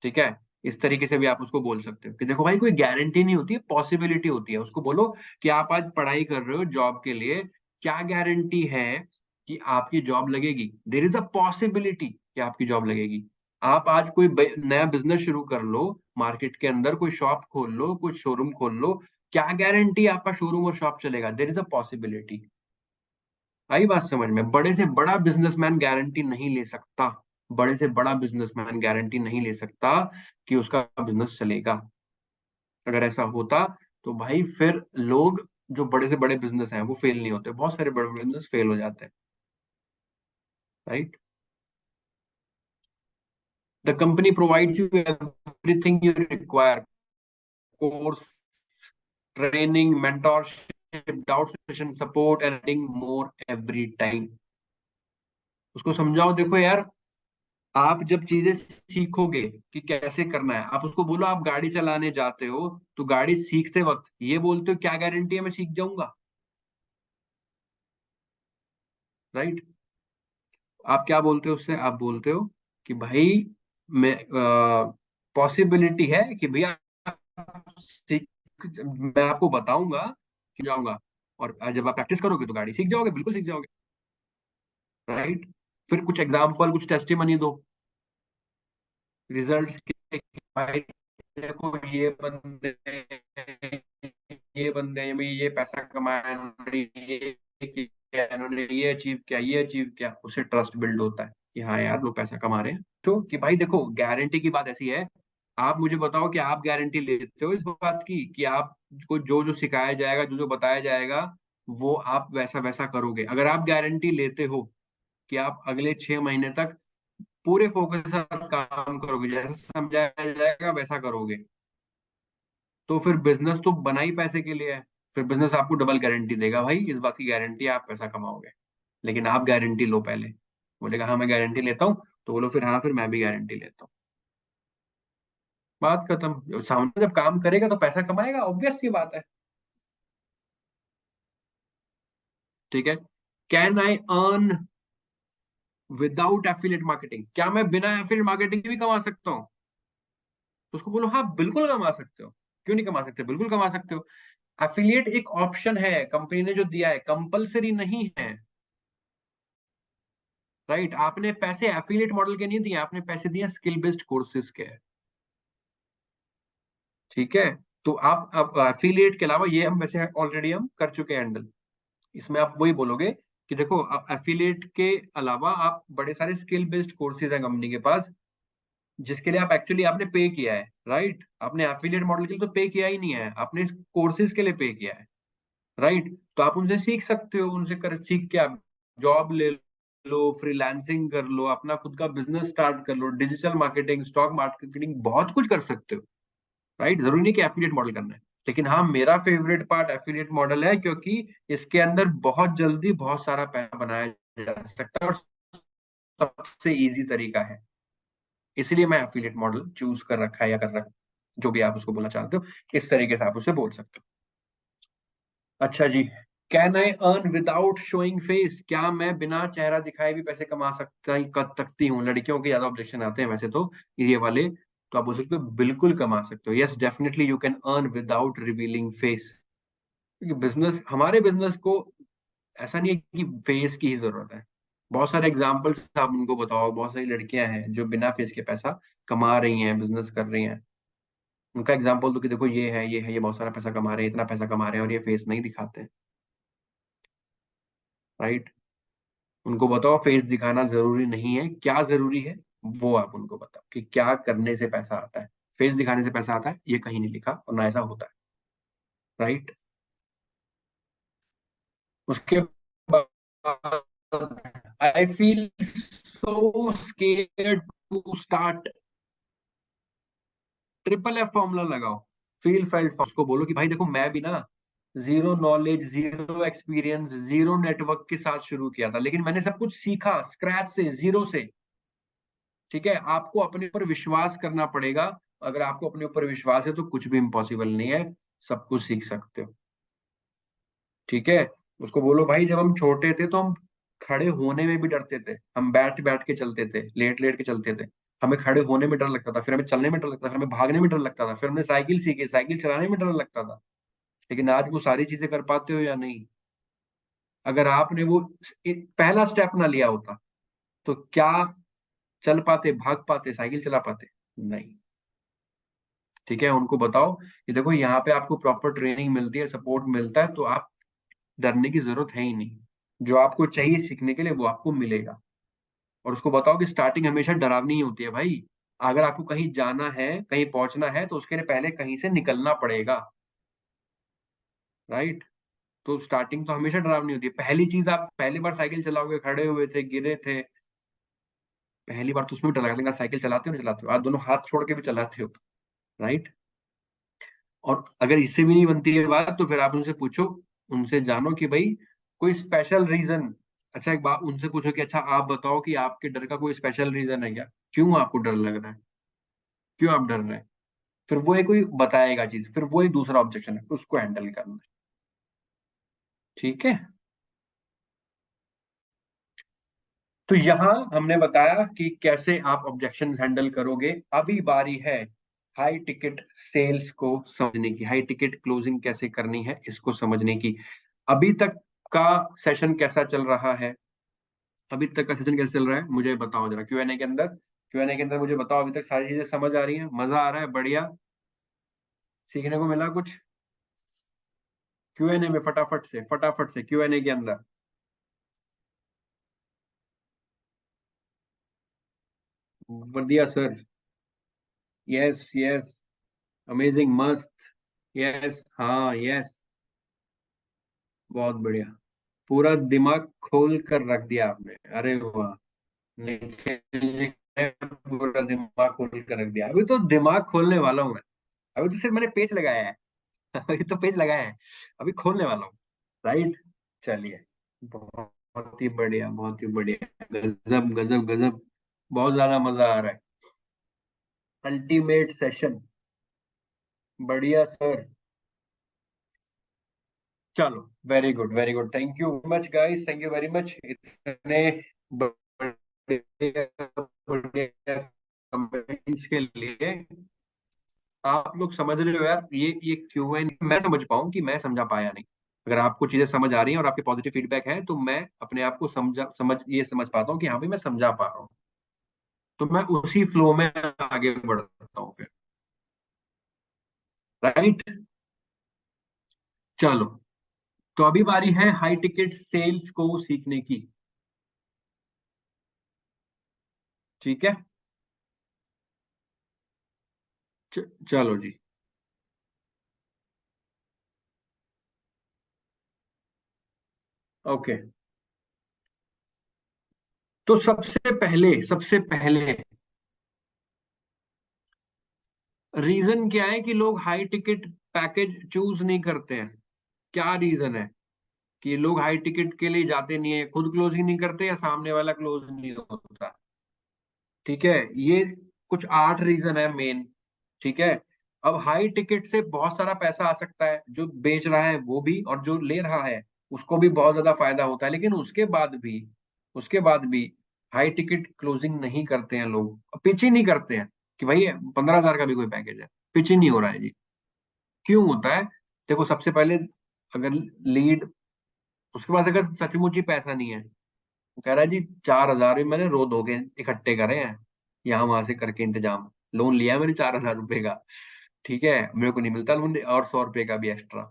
ठीक है, इस तरीके से भी आप उसको बोल सकते हो कि देखो भाई, कोई गारंटी नहीं होती है, पॉसिबिलिटी होती है। उसको बोलो कि आप आज पढ़ाई कर रहे हो जॉब के लिए, क्या गारंटी है कि आपकी जॉब लगेगी? देर इज अ पॉसिबिलिटी कि आपकी जॉब लगेगी। आप आज कोई नया बिजनेस शुरू कर लो, मार्केट के अंदर कोई शॉप खोल लो, कुछ शोरूम खोल लो, क्या गारंटी आपका शोरूम और शॉप चलेगा? There is a possibility. आई बात समझ में? बड़े से बड़ा बिजनेसमैन गारंटी नहीं ले सकता, बड़े से बड़ा बिजनेसमैन गारंटी नहीं ले सकता कि उसका बिजनेस चलेगा। अगर ऐसा होता तो भाई फिर लोग, जो बड़े से बड़े बिजनेस हैं वो फेल नहीं होते, बहुत सारे बड़े बिजनेस फेल हो जाते हैं। Right. The company provides you everything you require, course, training, mentorship, doubt session, support and more every time. उसको समझाओ, देखो यार, आप जब चीजें सीखोगे कि कैसे करना है, आप उसको बोलो, आप गाड़ी चलाने जाते हो तो गाड़ी सीखते वक्त ये बोलते हो, क्या गारंटी है मैं सीख जाऊंगा? राइट। आप क्या बोलते हो उससे? आप बोलते हो कि भाई, मैं पॉसिबिलिटी है कि भैया आप सीख, मैं आपको बताऊंगा कि जाऊंगा, और जब आप प्रैक्टिस करोगे तो गाड़ी सीख जाओगे, बिल्कुल सीख जाओगे। राइट। फिर कुछ एग्जाम्पल, कुछ टेस्टिमनी दो रिजल्ट्स के, भाई देखो ये बंदे में ये पैसा कमाया इन्होंने, ये किया इन्होंने, ये अचीव किया, ये अचीव किया, उससे ट्रस्ट बिल्ड होता है कि हाँ यार लोग पैसा कमा रहे हैं। तो कि भाई देखो, गारंटी की बात ऐसी है, आप मुझे बताओ कि आप गारंटी लेते हो इस बात की कि आपको जो जो सिखाया जाएगा, जो जो बताया जाएगा, वो आप वैसा वैसा करोगे? अगर आप गारंटी लेते हो कि आप अगले 6 महीने तक पूरे फोकस के साथ काम करोगे, जैसा समझाया जाएगा वैसा करोगे, तो फिर बिजनेस तो बना ही पैसे के लिए है। फिर बिजनेस आपको डबल गारंटी देगा, भाई इस बात की गारंटी है आप पैसा कमाओगे। लेकिन आप गारंटी लो पहले, बोलेगा हाँ मैं गारंटी लेता हूँ, तो बोलो फिर हाँ, फिर मैं भी गारंटी लेता हूँ। बात खत्म। सामने जब काम करेगा तो पैसा कमाएगा, ऑब्वियस सी बात है। ठीक है। Can I earn without affiliate marketing, क्या मैं बिना एफिलिएट मार्केटिंग के भी कमा सकता हूँ? तो उसको बोलो हाँ बिल्कुल कमा सकते हो, क्यों नहीं कमा सकते, बिल्कुल कमा सकते हो। एफिलिएट एक ऑप्शन है, कंपनी ने जो दिया है, कंपलसरी नहीं है। राइट, आपने पैसे एफिलिएट मॉडल के नहीं दिए, आपने पैसे दिए स्किल बेस्ड कोर्सेज के। ठीक है। तो आप अब एफिलिएट के अलावा, ये हम वैसे ऑलरेडी हम कर चुके हैं हैंडल, इसमें आप वही बोलोगे कि देखो, आप एफिलिएट के अलावा आप बड़े सारे स्किल बेस्ड कोर्सेज हैं कंपनी के पास, जिसके लिए आप एक्चुअली आपने पे किया है। राइट, आपने एफिलिएट मॉडल के लिए तो पे किया ही नहीं है, आपने कोर्सेज के लिए पे किया है। राइट, तो आप उनसे सीख सकते हो, उनसे कर सीख के आप जॉब ले लो, फ्रीलांसिंग कर लो, अपना खुद का बिजनेस स्टार्ट कर लो, डिजिटल मार्केटिंग, स्टॉक मार्केटिंग, बहुत कुछ कर सकते हो। राइट, जरूरी नहीं कि एफिलिएट मॉडल करना है। लेकिन हाँ, मेरा फेवरेट पार्ट एफिलिएट मॉडल है, क्योंकि इसके अंदर बहुत जल्दी बहुत सारा पैसा बनाया जा सकता है और सबसे इजी तरीका है। इसलिए मैं एफिलिएट मॉडल चूज कर रखा है, या कर रखा, जो भी आप उसको बोलना चाहते हो, किस तरीके से आप उसे बोल सकते हो। अच्छा जी, can I earn without showing face? क्या मैं बिना चेहरा दिखाए भी पैसे कमा सकता कर सकती हूँ? लड़कियों के ज्यादा ऑब्जेक्शन आते हैं वैसे तो ये वाले, तो आप बोल सकते हो बिल्कुल कमा सकते हो। Yes, definitely you can earn without revealing face. क्योंकि बिजनेस, हमारे बिजनेस को ऐसा नहीं है कि फेस की ही जरूरत है। बहुत सारे एग्जाम्पल्स आप उनको बताओ, बहुत सारी लड़कियां हैं जो बिना फेस के पैसा कमा रही हैं, बिजनेस कर रही हैं। उनका एग्जाम्पल दो कि देखो ये है, ये है, ये बहुत सारा पैसा कमा रहे हैं, इतना पैसा कमा रहे हैं, और ये फेस नहीं दिखाते हैं। राइट? उनको बताओ फेस दिखाना जरूरी नहीं है, क्या जरूरी है वो आप उनको बताओ कि क्या करने से पैसा आता है। फेस दिखाने से पैसा आता है ये कहीं नहीं लिखा, और ना ऐसा होता है। राइट? उसके बाद I feel so scared to start. Triple F formula लगाओ। फील फेल्ट, उसको बोलो कि भाई देखो मैं भी ना zero knowledge, zero experience, zero network के साथ शुरू किया था, लेकिन मैंने सब कुछ सीखा स्क्रैच से, जीरो से। ठीक है, आपको अपने ऊपर विश्वास करना पड़ेगा। अगर आपको अपने ऊपर विश्वास है तो कुछ भी इम्पॉसिबल नहीं है, सब कुछ सीख सकते हो। ठीक है, उसको बोलो भाई जब हम छोटे थे तो हम खड़े होने में भी डरते थे, हम बैठ बैठ के चलते थे, लेट लेट के चलते थे। हमें खड़े होने में डर लगता था, फिर हमें चलने में डर लगता था, फिर हमें भागने में डर लगता था, फिर हमने साइकिल सीखी, साइकिल चलाने में डर लगता था। लेकिन आज वो सारी चीजें कर पाते हो या नहीं? अगर आपने वो एक पहला स्टेप ना लिया होता तो क्या चल पाते, भाग पाते, साइकिल चला पाते? नहीं। ठीक है, उनको बताओ कि देखो यहाँ पे आपको प्रॉपर ट्रेनिंग मिलती है, सपोर्ट मिलता है, तो आप डरने की जरूरत है ही नहीं। जो आपको चाहिए सीखने के लिए वो आपको मिलेगा। और उसको बताओ कि स्टार्टिंग हमेशा डरावनी ही होती है भाई। अगर आपको कहीं जाना है, कहीं पहुंचना है, तो उसके लिए पहले कहीं से निकलना पड़ेगा। राइट? तो स्टार्टिंग तो हमेशा डरावनी होती है। पहली चीज, आप पहली बार साइकिल चलाओगे, खड़े हुए थे, गिरे थे, पहली बार तो उसमें भी डर लगेगा। लेकिन आप साइकिल चलाते हो, नहीं चलाते हो, आप दोनों हाथ छोड़ के भी चलाते हो। राइट? और अगर इससे भी नहीं बनती है बात, तो फिर आप उनसे पूछो, उनसे जानो कि भाई कोई स्पेशल रीजन। अच्छा, एक बात उनसे पूछो कि अच्छा आप बताओ कि आपके डर का कोई स्पेशल रीजन है क्या, क्यों आपको डर लग रहा है, क्यों आप डर रहे हैं? फिर वो एक कोई बताएगा चीज, फिर वो एक दूसरा ऑब्जेक्शन है, उसको हैंडल करना है। ठीक है, तो यहाँ हमने बताया कि कैसे आप ऑब्जेक्शन हैंडल करोगे। अभी बारी है हाई टिकट सेल्स को समझने की, हाई टिकट क्लोजिंग कैसे करनी है इसको समझने की। अभी तक का सेशन कैसा चल रहा है? अभी तक का सेशन कैसे चल रहा है मुझे बताओ जरा, क्यूएनए के अंदर। क्यूएनए के अंदर मुझे बताओ, अभी तक सारी चीजें समझ आ रही हैं, मजा आ रहा है, बढ़िया, सीखने को मिला कुछ? क्यूएनए में फटाफट से क्यूएनए के अंदर। बढ़िया सर। यस यस, अमेजिंग, मस्त। यस, हाँ, यस, बहुत बढ़िया। पूरा दिमाग खोल कर रख दिया आपने, अरे वाह। निखिल जी ने पूरा दिमाग खोल कर रख दिया। अभी तो दिमाग खोलने वाला हूँ मैं। अभी तो सिर्फ मैंने पेज लगाया है। अभी तो पेज लगाया है, अभी खोलने वाला हूँ। राइट? चलिए, बहुत ही बढ़िया, बहुत ही बढ़िया, गजब गजब गजब। बहुत ज्यादा मजा आ रहा है। Ultimate session. बढ़िया सर। चलो, very good, very good, thank you much guys, thank you very much, इतने बढ़िया बढ़िया कमेंट्स के लिए। आप लोग समझ रहे हो यार, ये क्यों है, मैं समझ पाऊं कि मैं समझा पाया नहीं। अगर आपको चीजें समझ आ रही हैं और आपके पॉजिटिव फीडबैक है, तो मैं अपने आप को समझ पाता हूँ कि हाँ भाई मैं समझा पा रहा हूँ। तो मैं उसी फ्लो में आगे बढ़ता हूँ फिर। राइट? चलो, तो अभी बारी है हाई टिकट सेल्स को सीखने की। ठीक है, चलो जी। ओके, तो सबसे पहले रीजन क्या है कि लोग हाई टिकट पैकेज चूज नहीं करते हैं? क्या रीजन है कि लोग हाई टिकट के लिए जाते नहीं है? खुद क्लोजिंग नहीं करते या सामने वाला क्लोज नहीं होता? ठीक है, ये कुछ 8 रीजन है मेन। ठीक है। अब हाई टिकट से बहुत सारा पैसा आ सकता है, जो बेच रहा है वो भी और जो ले रहा है उसको भी बहुत ज्यादा फायदा होता है, लेकिन उसके बाद भी हाई टिकट क्लोजिंग नहीं करते हैं लोग, पिच ही नहीं करते हैं कि भाई 15,000 का भी कोई पैकेज है, पिच ही नहीं हो रहा है जी। क्यों होता है? देखो, सबसे पहले अगर लीड, उसके पास अगर सचमुच ही पैसा नहीं है, वो कह रहा है जी 4,000 भी मैंने रो धो के इकट्ठे करे हैं, यहाँ वहां से करके इंतजाम, लोन लिया है मैंने 4,000 रुपए का, ठीक है, मेरे को नहीं मिलता लोन और 100 रुपए का भी एक्स्ट्रा।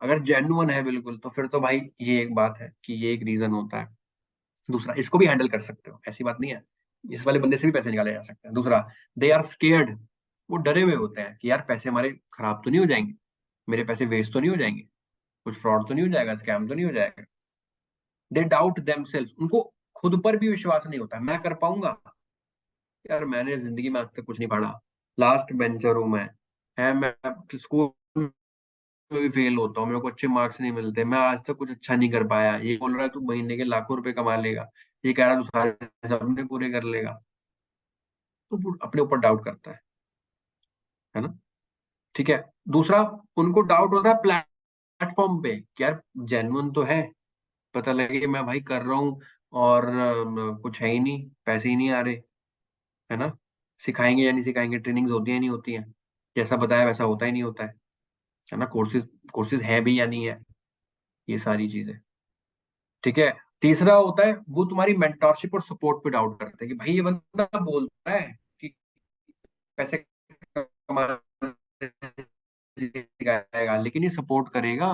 अगर जेन्युइन है बिल्कुल, तो फिर तो भाई ये एक बात है कि ये एक रीजन होता है। दूसरा, इसको भी हैंडल कर सकते हो, ऐसी बात नहीं है, इस वाले बंदे से भी पैसे निकाले जा सकते हैं। दूसरा, दे आर स्केयर्ड, वो डरे हुए होते हैं कि यार पैसे हमारे खराब तो नहीं हो जाएंगे, मेरे पैसे वेस्ट तो नहीं हो जाएंगे, कुछ फ्रॉड तो नहीं हो जाएगा, स्कैम तो नहीं हो जाएगा। दे डाउट देमसेल्फ, उनको खुद पर भी विश्वास नहीं होता, मैं कर पाऊंगा? यार मैंने जिंदगी में आज तक कुछ नहीं पढ़ा, लास्ट बेंचर हूं मैं स्कूल में भी फेल होता हूँ, मेरे को अच्छे मार्क्स नहीं मिलते, मैं आज तक कुछ अच्छा नहीं कर पाया, ये बोल रहा है तू महीने के लाखों रुपए कमा लेगा, ये कह रहा है तू सारे सपने पूरे कर लेगा, तो वो अपने ऊपर डाउट करता है ना? ठीक है। दूसरा, उनको डाउट होता है प्लेटफॉर्म पे कि यार जेन्युइन तो है, पता लगे कि मैं भाई कर रहा हूँ और कुछ है ही नहीं, पैसे ही नहीं आ रहे, है ना? सिखाएंगे या नहीं सिखाएंगे, ट्रेनिंग्स होती है नहीं होती है, जैसा बताया वैसा होता ही नहीं होता है ना? कोर्सेज कोर्सेज है भी या नहीं है, ये सारी चीजें। ठीक है। तीसरा होता है, वो तुम्हारी मेंटरशिप और सपोर्ट पे डाउट करते हैं कि भाई ये बंदा बोलता है कि पैसे कमाने सिखाएगा, लेकिन ये सपोर्ट करेगा?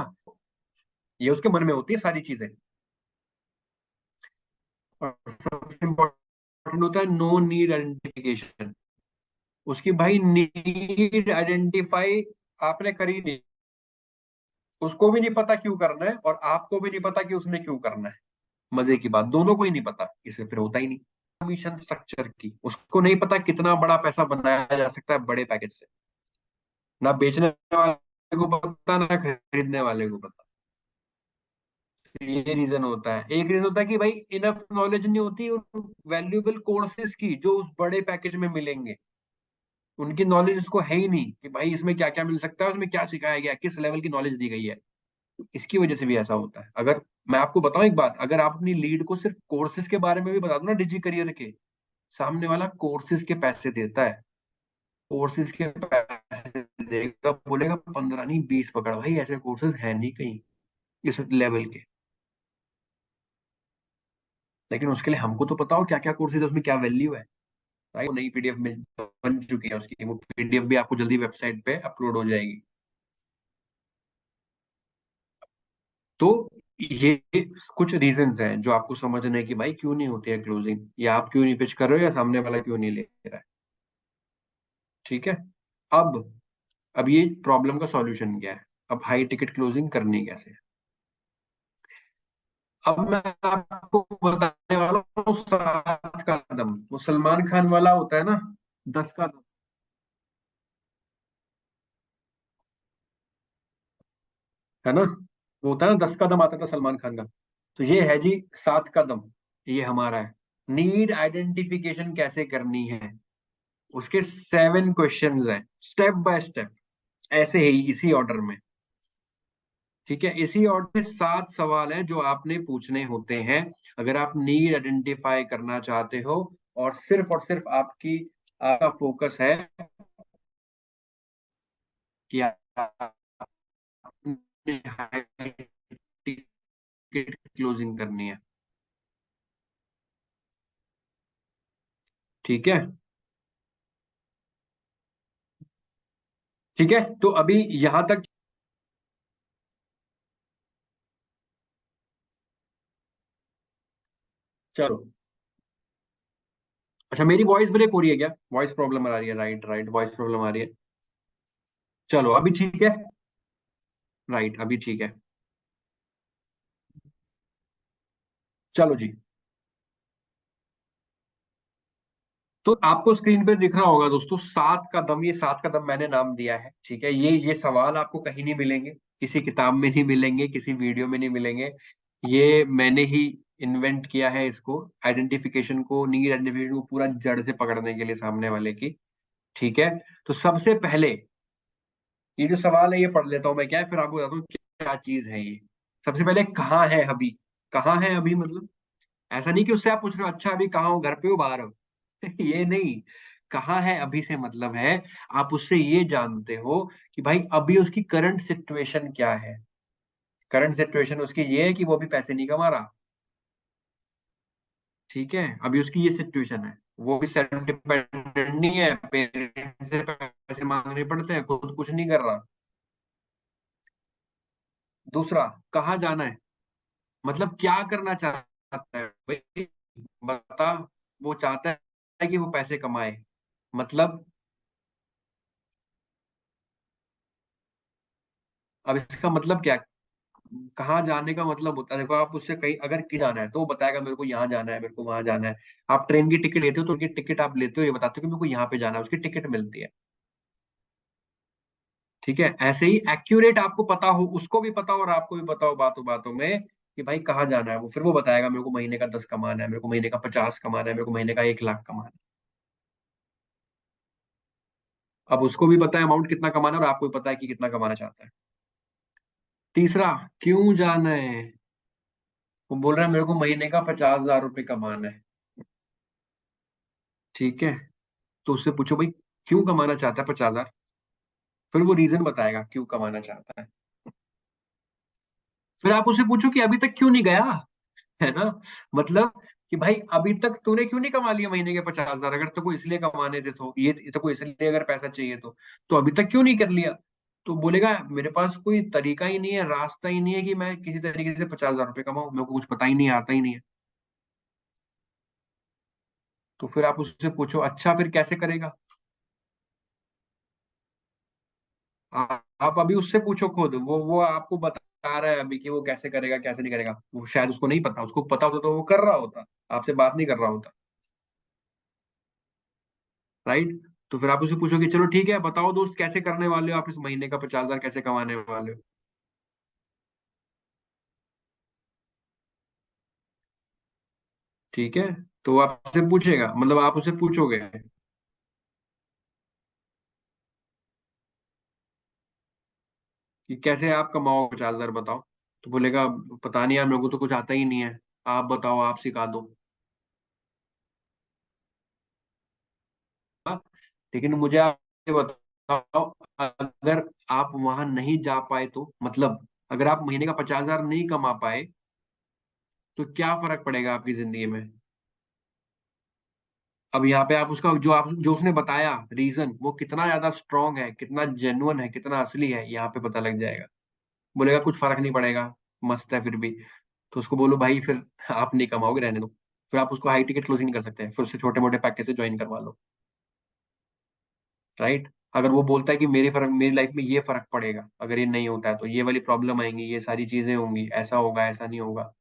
ये उसके मन में होती है सारी चीजें। और सबसे इम्पोर्टेंट होता है नो नीड आइडेंटिफिकेशन, उसकी भाई नीड आइडेंटिफाई आपने करी नहीं, उसको भी नहीं पता क्यों करना है और आपको भी नहीं पता कि उसने क्यों करना है। मजे की बात, दोनों को ही नहीं पता, इसे फिर होता ही नहीं। कमीशन स्ट्रक्चर की उसको नहीं पता कितना बड़ा पैसा बनाया जा सकता है बड़े पैकेज से, ना बेचने वाले को पता ना खरीदने वाले को पता। ये रीजन होता है। एक रीजन होता है कि भाई इनफ नॉलेज नहीं होती उन वैल्यूएबल कोर्सेज की जो उस बड़े पैकेज में मिलेंगे, उनकी नॉलेज उसको है ही नहीं कि भाई इसमें क्या क्या मिल सकता है, उसमें क्या सिखाया गया, किस लेवल की नॉलेज दी गई है। इसकी वजह से भी ऐसा होता है। अगर मैं आपको बताऊं एक बात, अगर आप अपनी लीड को सिर्फ कोर्सेज के बारे में भी बता दो ना, डिजी करियर के, सामने वाला कोर्सेज के पैसे देता है, कोर्सेज के पैसे देगा, बोलेगा 15 नहीं 20 पकड़ भाई, ऐसे कोर्सेज है नहीं कहीं इस लेवल के। लेकिन उसके लिए हमको तो पता हो क्या क्या कोर्सेज है, उसमें क्या वैल्यू है, राइट? नई पीडीएफ में बन चुकी है उसकी, वो पीडीएफ भी आपको जल्दी वेबसाइट पे अपलोड हो जाएगी। तो ये कुछ रीजंस हैं जो आपको समझना है कि भाई क्यों नहीं होती है क्लोजिंग, या आप क्यों नहीं पिच कर रहे हो, या सामने वाला क्यों नहीं ले रहा है। ठीक है। अब अब ये प्रॉब्लम का सॉल्यूशन क्या है? अब हाई टिकट क्लोजिंग करनी कैसे है? अब मैं आपको बताने वाला हूँ 7 कदम, वो सलमान खान वाला होता है ना, 10 कदम, है ना? वो होता है ना 10 कदम आता था सलमान खान का, तो ये है जी 7 कदम, ये हमारा है। नीड आइडेंटिफिकेशन कैसे करनी है, उसके 7 क्वेश्चंस हैं, स्टेप बाय स्टेप, ऐसे ही इसी ऑर्डर में। ठीक है, इसी ऑर्डर में 7 सवाल हैं जो आपने पूछने होते हैं अगर आप नीड आइडेंटिफाई करना चाहते हो, और सिर्फ आपका फोकस है कि आपने टिकट क्लोजिंग करनी है। ठीक है। ठीक है, तो अभी यहां तक चलो। अच्छा, मेरी वॉइस ब्रेक हो रही है क्या? वॉइस प्रॉब्लम आ रही है, राइट राइट, वॉइस प्रॉब्लम आ रही है। चलो अभी ठीक है। राइट, अभी ठीक है। चलो जी। तो आपको स्क्रीन पे दिख रहा होगा दोस्तों, 7 कदम, ये 7 कदम मैंने नाम दिया है, ठीक है। ये सवाल आपको कहीं नहीं मिलेंगे, किसी किताब में नहीं मिलेंगे, किसी वीडियो में नहीं मिलेंगे। ये मैंने ही इन्वेंट किया है इसको, आइडेंटिफिकेशन को, नीड आइडेंटिफिकेशन को पूरा जड़ से पकड़ने के लिए सामने वाले की, ठीक है। तो सबसे पहले ये जो सवाल है ये पढ़ लेता हूं मैं, क्या है, फिर आपको बताता हूँ क्या चीज है ये। सबसे पहले कहाँ है अभी, कहाँ है अभी मतलब ऐसा नहीं कि उससे आप पूछ रहे हो अच्छा अभी कहाँ हो, घर पे हो बाहर हो ये नहीं। कहाँ है अभी से मतलब है आप उससे ये जानते हो कि भाई अभी उसकी करंट सिचुएशन क्या है। करंट सिचुएशन उसकी ये है कि वो अभी पैसे नहीं कमा रहा, ठीक है। अभी उसकी ये सिचुएशन है, वो भी सेल्फ डिपेंडेंट नहीं है, पेरेंट्स से पैसे मांगने पड़ते हैं, खुद कुछ नहीं कर रहा। दूसरा, कहाँ जाना है, मतलब क्या करना चाहता है भाई, बता। वो चाहता है कि वो पैसे कमाए, मतलब अब इसका मतलब क्या, कहाँ जाने का मतलब होता है, देखो आप उससे कहीं अगर कहीं जाना है तो वो बताएगा मेरे को यहाँ जाना है, मेरे को वहां जाना है। आप ट्रेन की टिकट लेते हो तो उनकी टिकट आप लेते हो, ये बताते हो कि मेरे को यहाँ पे जाना है, उसकी टिकट मिलती है, ठीक है। ऐसे ही एक्यूरेट आपको पता हो, उसको भी पता हो और आपको भी पता हो बातों बातों में कि भाई कहाँ जाना है, वो फिर वो बताएगा मेरे को महीने का 10 कमाना है, मेरे को महीने का 50 कमाना है, मेरे को महीने का 1 लाख कमाना है। अब उसको भी पता है अमाउंट कितना कमाना है और आपको भी पता है कि कितना कमाना चाहता है। तीसरा, क्यों जाना है, वो बोल रहा है मेरे को महीने का 50,000 रुपये कमाना है, ठीक है। तो उससे पूछो भाई क्यों कमाना चाहता है 50,000, फिर वो रीजन बताएगा क्यों कमाना चाहता है। फिर आप उससे पूछो कि अभी तक क्यों नहीं गया, है ना, मतलब कि भाई अभी तक तूने क्यों नहीं कमा लिया महीने के 50,000, अगर तेको इसलिए कमाने थे तो ये तेको इसलिए अगर पैसा चाहिए तो अभी तक क्यों नहीं कर लिया। तो बोलेगा मेरे पास कोई तरीका ही नहीं है, रास्ता ही नहीं है कि मैं किसी तरीके से 50,000 रुपये कमाऊं, मेरे को कुछ पता ही नहीं है, आता ही नहीं है। तो फिर आप उससे पूछो अच्छा फिर कैसे करेगा। आप अभी उससे पूछो खुद, वो आपको बता रहा है अभी कि वो कैसे करेगा कैसे नहीं करेगा, वो शायद उसको नहीं पता, उसको पता होता तो वो कर रहा होता, आपसे बात नहीं कर रहा होता, राइट। तो फिर आप उससे पूछो कि चलो ठीक है बताओ दोस्त कैसे करने वाले हो आप, इस महीने का 50,000 कैसे कमाने वाले हो, ठीक है। तो वो आपसे पूछेगा, मतलब आप उससे पूछोगे कि कैसे आप कमाओ 50,000 बताओ। तो बोलेगा पता नहीं यार मेरे को तो कुछ आता ही नहीं है, आप बताओ आप सिखा दो। हाँ, लेकिन मुझे आप ये बताओ, अगर आप वहां नहीं जा पाए तो मतलब अगर आप महीने का 50,000 नहीं कमा पाए तो क्या फर्क पड़ेगा आपकी जिंदगी में। अब यहाँ पे आप जो उसने बताया रीजन वो कितना ज्यादा स्ट्रांग है, कितना जेन्युइन है, कितना असली है, यहाँ पे पता लग जाएगा। बोलेगा कुछ फर्क नहीं पड़ेगा, मस्त है फिर भी। तो उसको बोलो भाई फिर आप नहीं कमाओगे, रहने दो। फिर आप उसको हाई टिकट क्लोजिंग नहीं कर सकते, फिर उससे छोटे मोटे पैकेज से ज्वाइन करवा लो, राइट। अगर वो बोलता है कि मेरी लाइफ में ये फर्क पड़ेगा अगर ये नहीं होता है, तो ये वाली प्रॉब्लम आएंगी, ये सारी चीजें होंगी, ऐसा होगा ऐसा नहीं होगा,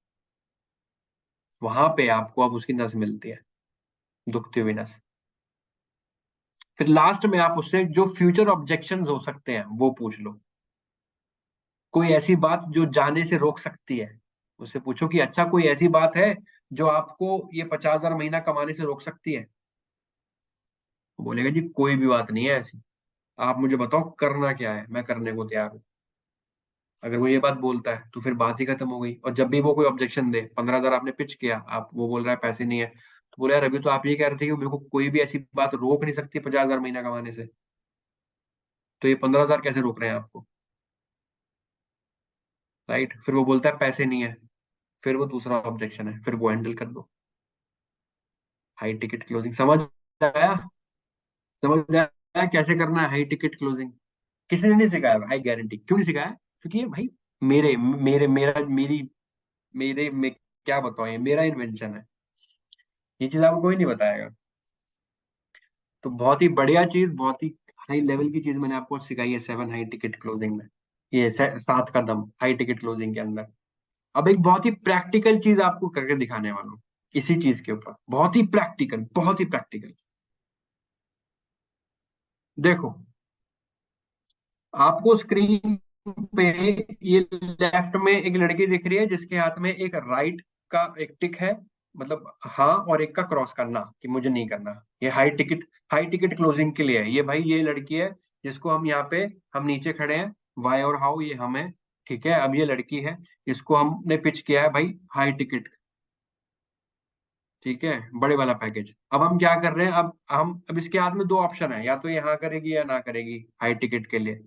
वहां पे आपको अब उसकी नस मिलती है, दुखती हुई नस। फिर लास्ट में आप उससे जो फ्यूचर ऑब्जेक्शंस हो सकते हैं वो पूछ लो, कोई ऐसी बात जो जाने से रोक सकती है। उससे पूछो कि अच्छा कोई ऐसी बात है जो आपको ये 50,000 महीना कमाने से रोक सकती है। वो बोलेगा जी कोई भी बात नहीं है ऐसी, आप मुझे बताओ करना क्या है, मैं करने को तैयार हूँ। अगर वो ये बात बोलता है तो फिर बात ही खत्म हो गई। और जब भी वो कोई ऑब्जेक्शन दे, 15,000 आपने पिच किया, आप वो बोल रहा है पैसे नहीं है, तो बोले यार अभी तो आप ये कह रहे थे कि मेरे को कोई भी ऐसी बात रोक नहीं सकती 50,000 महीना कमाने से, तो ये 15,000 कैसे रोक रहे हैं आपको, राइट। फिर वो बोलता है पैसे नहीं है, फिर वो दूसरा ऑब्जेक्शन है, फिर वो हैंडल कर दो। हाई टिकट क्लोजिंग समझ आया, समझ आया कैसे करना है हाई टिकट क्लोजिंग। किसी ने नहीं सिखाया, आई गारंटी, क्यों नहीं सिखाया, क्योंकि ये भाई मेरे मेरे मेरा मेरी मेरे में क्या बताऊं, ये मेरा इन्वेंशन है, ये चीज आपको कोई नहीं बताएगा। तो बहुत ही बढ़िया चीज, बहुत ही हाई लेवल की चीज मैंने आपको सिखाई है 7 हाई टिकट क्लोजिंग में, ये 7 कदम हाई टिकट क्लोजिंग के अंदर। अब एक बहुत ही प्रैक्टिकल चीज आपको करके दिखाने वाला हूँ इसी चीज के ऊपर, बहुत ही प्रैक्टिकल, बहुत ही प्रैक्टिकल। देखो, आपको स्क्रीन पे ये लेफ्ट में एक लड़की दिख रही है जिसके हाथ में एक राइट का एक टिक है, मतलब हाँ, और एक का क्रॉस करना कि मुझे नहीं करना। ये हाई टिकट क्लोजिंग के लिए है ये भाई। ये लड़की है जिसको हम यहाँ पे, हम नीचे खड़े हैं, वाई और हाउ ये हम है, ठीक है। अब ये लड़की है, इसको हमने पिच किया है भाई हाई टिकट, ठीक है, बड़े वाला पैकेज। अब हम क्या कर रहे हैं, अब इसके हाथ में दो ऑप्शन है, या तो यहाँ करेगी या ना करेगी हाई टिकट के लिए।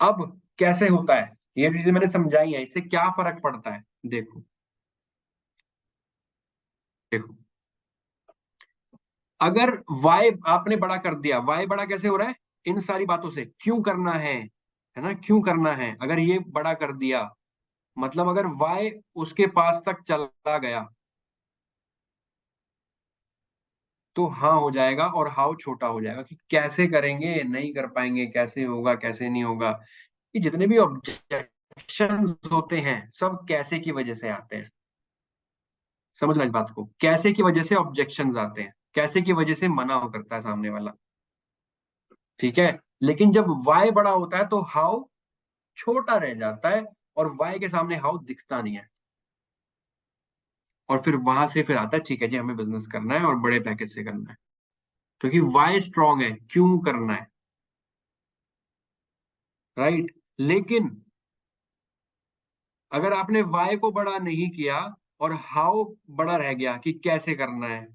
अब कैसे होता है, ये चीजें मैंने समझाई है, इससे क्या फर्क पड़ता है। देखो, देखो, अगर वाई आपने बड़ा कर दिया, वाई बड़ा कैसे हो रहा है, इन सारी बातों से, क्यों करना है ना, क्यों करना है, अगर ये बड़ा कर दिया, मतलब अगर वाई उसके पास तक चला गया तो हाँ हो जाएगा, और हाउ छोटा हो जाएगा। कि कैसे करेंगे, नहीं कर पाएंगे, कैसे होगा, कैसे नहीं होगा। ये जितने भी ऑब्जेक्शन होते हैं सब कैसे की वजह से आते हैं। समझना इस बात को, कैसे की वजह से ऑब्जेक्शंस आते हैं, कैसे की वजह से मना हो करता है सामने वाला, ठीक है। लेकिन जब वाई बड़ा होता है तो हाउ छोटा रह जाता है, और वाई के सामने हाउ दिखता नहीं है। और फिर वहां से फिर आता है, ठीक है जी, हमें बिजनेस करना है और बड़े पैकेज से करना है, क्योंकि वाई स्ट्रांग है, क्यों करना है, राइट। लेकिन अगर आपने वाई को बड़ा नहीं किया और हाउ बड़ा रह गया कि कैसे करना है,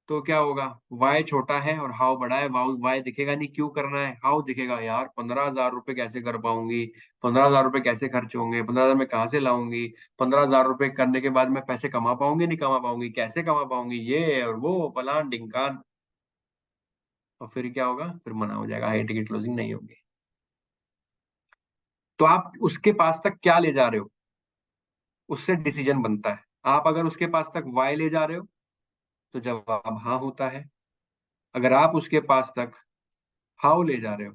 तो क्या होगा, वाई छोटा है और हाउ बड़ा है, वाउ वाई दिखेगा नहीं क्यों करना है, हाउ दिखेगा, यार 15,000 रुपये कैसे कर पाऊंगी, 15,000 रुपये कैसे खर्च होंगे, 15,000 में कहाँ से लाऊंगी, 15,000 रुपये करने के बाद मैं पैसे कमा पाऊंगी नहीं कमा पाऊंगी, कैसे कमा पाऊंगी, ये और वो फलान ढिमकान। और फिर क्या होगा, फिर मना हो जाएगा, हाई टिकट क्लोजिंग नहीं होगी। तो आप उसके पास तक क्या ले जा रहे हो, उससे डिसीजन बनता है। आप अगर उसके पास तक वाई ले जा रहे हो तो जवाब हाँ होता है, अगर आप उसके पास तक हाउ ले जा रहे हो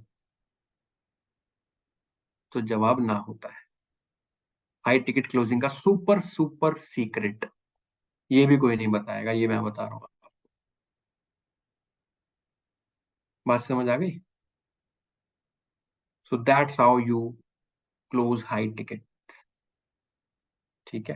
तो जवाब ना होता है। हाई टिकट क्लोजिंग का सुपर सुपर सीक्रेट, ये भी कोई नहीं बताएगा, ये मैं बता रहा हूँ। बात समझ आ गई। So that's how you close high ticket, ठीक है।